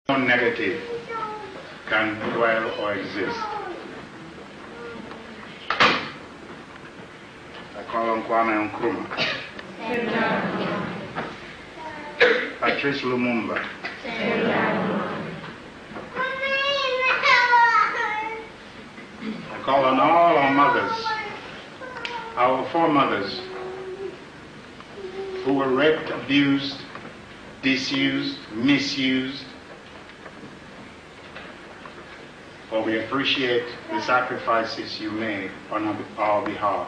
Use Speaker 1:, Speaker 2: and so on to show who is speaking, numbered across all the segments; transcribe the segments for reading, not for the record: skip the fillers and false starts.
Speaker 1: No negative can dwell or exist. I call on Kwame Nkrumah, Patrice Lumumba, I call on all our mothers, our foremothers, who were raped, abused, disused, misused. For we appreciate the sacrifices you made on our behalf.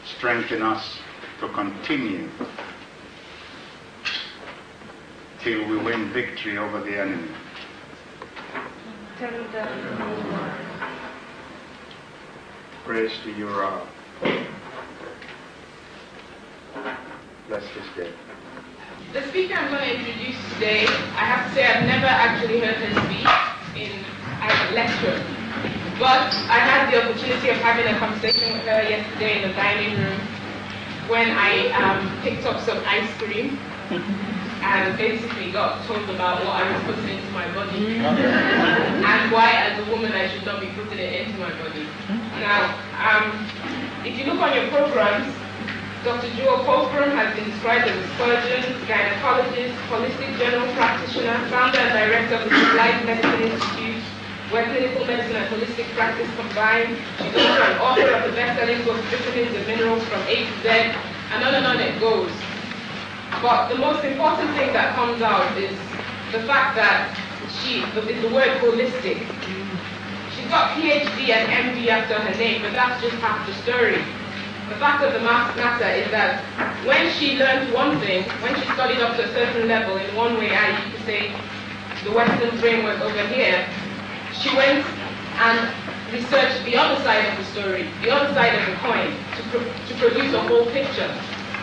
Speaker 1: Strengthen us to continue till we win victory over the enemy. Praise to you, Ra. Bless this day.
Speaker 2: The speaker I'm going to introduce today, I have to say I've never actually heard her speak as a lecturer. But I had the opportunity of having a conversation with her yesterday in the dining room when I picked up some ice cream and basically got told about what I was putting into my body and why as a woman I should not be putting it into my body. Now, if you look on your programs, Dr. Pookrum has been described as a surgeon, gynecologist, holistic general practitioner, founder and director of the Life Medicine Institute, where clinical medicine and holistic practice combine. She's also an author of the best-selling book, Vitamins and Minerals from A to Z, and on it goes. But the most important thing that comes out is the fact that is the word holistic. She's got PhD and MD after her name, but that's just half the story. The fact of the matter is that when she learned one thing, when she studied up to a certain level in one way, you could say the Western framework over here, she went and researched the other side of the story, the other side of the coin, to produce a whole picture.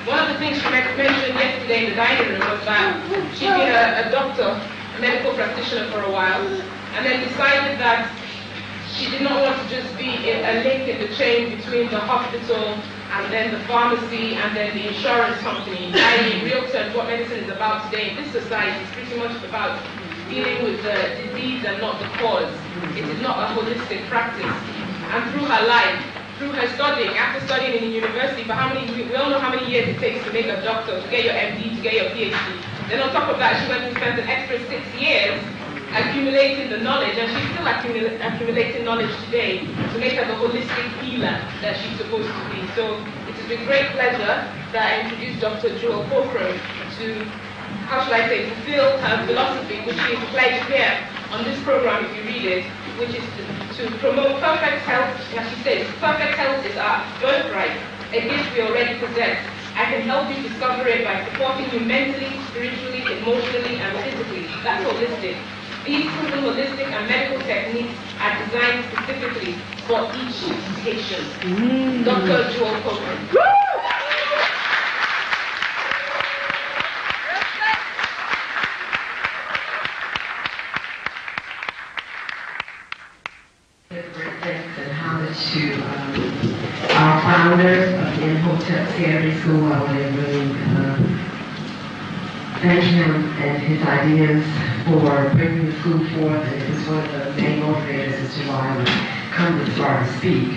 Speaker 2: One of the things she mentioned yesterday in the dining room was that she'd been a doctor, a medical practitioner for a while, and then decided that she did not want to just be a link in the chain between the hospital and then the pharmacy and then the insurance company. In real terms, what medicine is about today in this society is pretty much about dealing with the disease and not the cause. It is not a holistic practice. And through her life, through her studying, after studying in the university for we all know how many years it takes to make a doctor, to get your MD, to get your PhD. Then on top of that, she went and spent an extra 6 years accumulating the knowledge, and she's still accumulating knowledge today to make her the holistic healer that she's supposed to be. So it is with great pleasure that I introduce Dr. Pookrum to, how should I say, fulfill her philosophy, which she is pledged here on this program if you read it, which is to promote perfect health. As she says, perfect health is our birthright, a gift we already possess. I can help you discover it by supporting you mentally, spiritually, emotionally, and physically. That's holistic. These proven holistic and medical techniques are designed specifically for each patient. Dr. Pookrum.
Speaker 3: And homage to our founder of the Imhotep Secondary School. I want to really thank him and his ideas for bringing the school forth, and it was one of the main motivators as to why I would come this far to speak.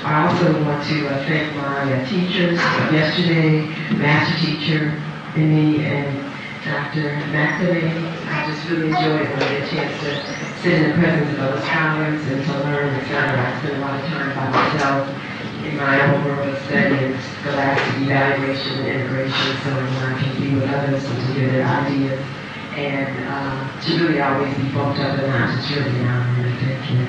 Speaker 3: I also want to thank my teachers of yesterday, master teacher, Emmy, and Dr. McNamee. I just really enjoyed it when I get a chance to sit in the presence of other scholars and to learn, etc. I spend a lot of time by myself in my own world of study and scholastic evaluation and integration, so I can be with others and to hear their ideas, and to really always be bumped up and not just really down and thank you.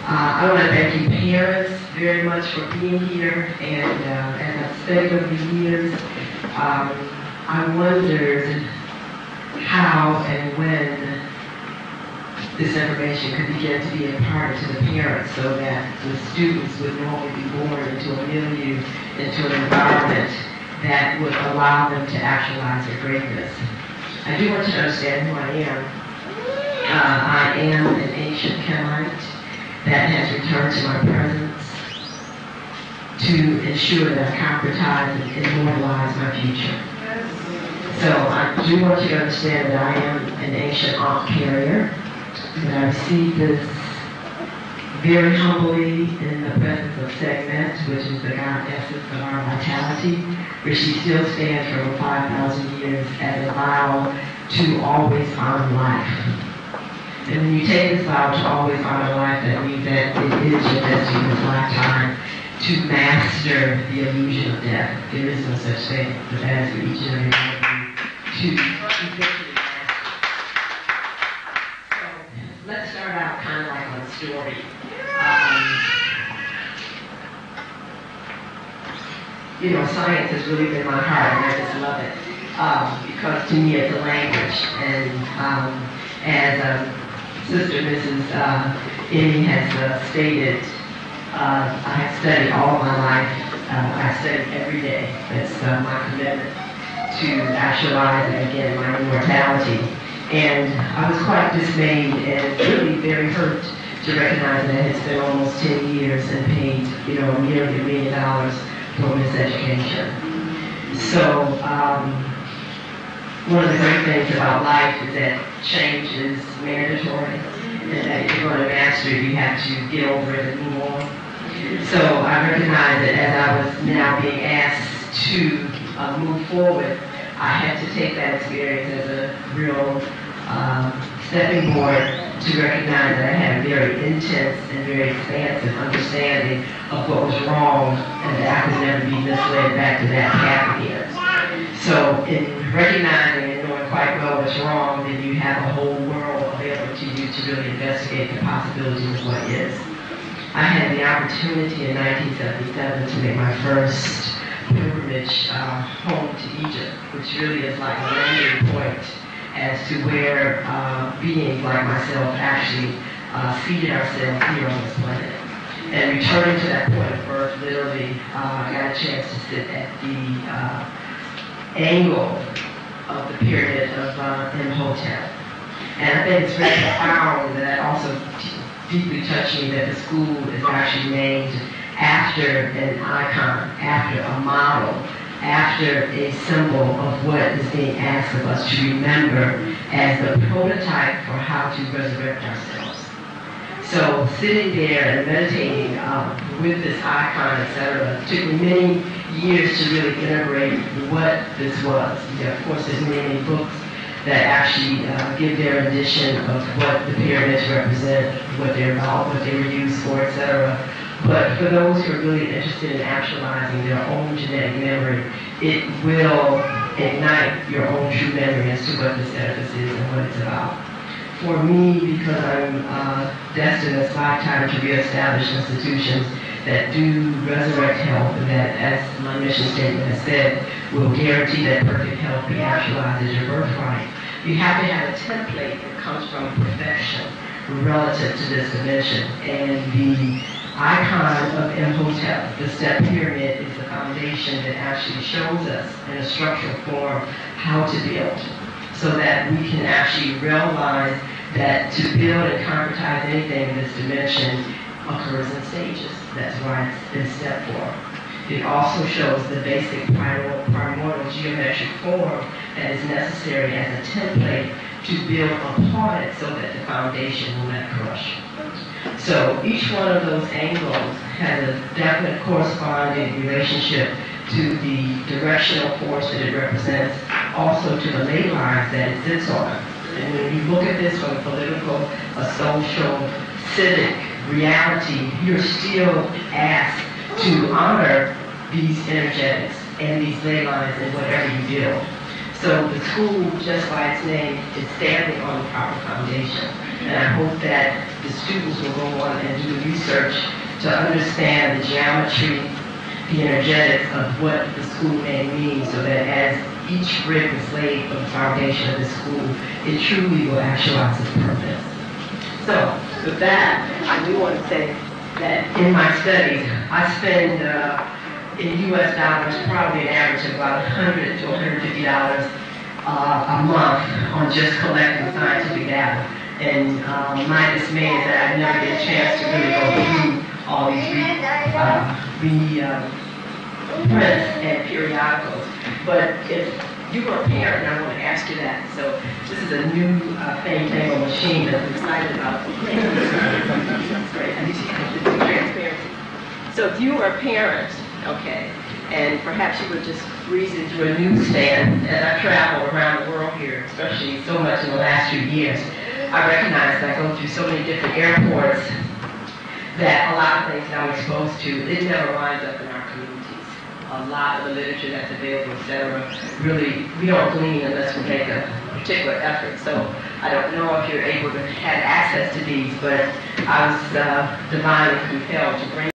Speaker 3: I want to thank you parents very much for being here, and as I've studied over the years, I wondered how and when this information could begin to be imparted to the parents so that the students would normally be born into a milieu, into an environment that would allow them to actualize their greatness. I do want you to understand who I am. I am an ancient Kenite that has returned to my presence to ensure that I concretize and immortalize my future. So I do want you to understand that I am an ancient art carrier, and I received this very humbly in the presence of Segment, which is the God essence of our vitality, which she still stands for over 5,000 years as a vow to always honor life. And when you take this vow to always honor life, that means that it is your destiny in this lifetime to master the illusion of death. There is no such thing, but that is for each and every one of you to eventually master. So let's start out kind of like on a story. Science has really been my heart, and I just love it because to me it's a language. And as Sister Mrs. Emmy has stated, I have studied all of my life. I study every day. That's my commitment to actualizing again my immortality. And I was quite dismayed and really very hurt to recognize that it's been almost 10 years and paid, nearly $1 million for miseducation. So one of the great things about life is that change is mandatory, and that if you're going to master it, you have to get over it and move on. So I recognize that as I was now being asked to move forward, I had to take that experience as a real stepping board to recognize that I had a very intense and very expansive understanding of what was wrong, and that I could never be misled back to that path again. So in recognizing and knowing quite well what's wrong, then you have a whole world available to you to really investigate the possibilities of what is. I had the opportunity in 1977 to make my first pilgrimage home to Egypt, which really is like a landing point as to where beings like myself actually seated ourselves here on this planet. And returning to that point of birth, literally, I got a chance to sit at the angle of the pyramid of Imhotep. And I think it's very profound that also deeply touched me that the school is actually named after an icon, after a model, after a symbol of what is being asked of us to remember as the prototype for how to resurrect ourselves. So sitting there and meditating with this icon, etc., took me many years to really integrate what this was. Of course, there's many books that actually give their rendition of what the pyramids represent, what they're about, what they were used for, etc. But for those who are really interested in actualizing their own genetic memory, it will ignite your own true memory as to what this edifice is and what it's about. For me, because I'm destined this lifetime to reestablish institutions that do resurrect health, and that, as my mission statement has said, will guarantee that perfect health be actualized as your birthright. You have to have a template that comes from perfection relative to this dimension. And the icon of Imhotep, the step pyramid, is the foundation that actually shows us in a structural form how to build, so that we can actually realize that to build and concretize anything in this dimension occurs in stages. That's why it's in step form. It also shows the basic primordial geometric form that is necessary as a template to build upon it so that the foundation will not crush. So each one of those angles has a definite corresponding relationship to the directional force that it represents, also to the ley lines that it sits on. And when you look at this from a political, a social, civic reality, you're still asked to honor these energetics and these ley lines in whatever you build. So the school, just by its name, is standing on the proper foundation. And I hope that the students will go on and do the research to understand the geometry, the energetics of what the school name means, so that as each brick is laid for the foundation of the school, it truly will actualize its purpose. So with that, I do want to say that in my studies, I spend in U.S. dollars probably an average of about $100 to $150 a month on just collecting scientific data. And my dismay is that I never get a chance to really go through all these prints and periodicals. But if you were a parent, and I want to ask you that. So this is a new thing machine that I'm excited about. That's great. And you see the transparency. So if you were a parent, okay, and perhaps you would just breeze into a newsstand. As I travel around the world here, especially so much in the last few years, I recognize that I go through so many different airports that a lot of things that I'm exposed to, it never winds up in our communities. A lot of the literature that's available, et cetera, really, we don't glean unless we make a particular effort. So I don't know if you're able to have access to these, but I was divinely compelled to bring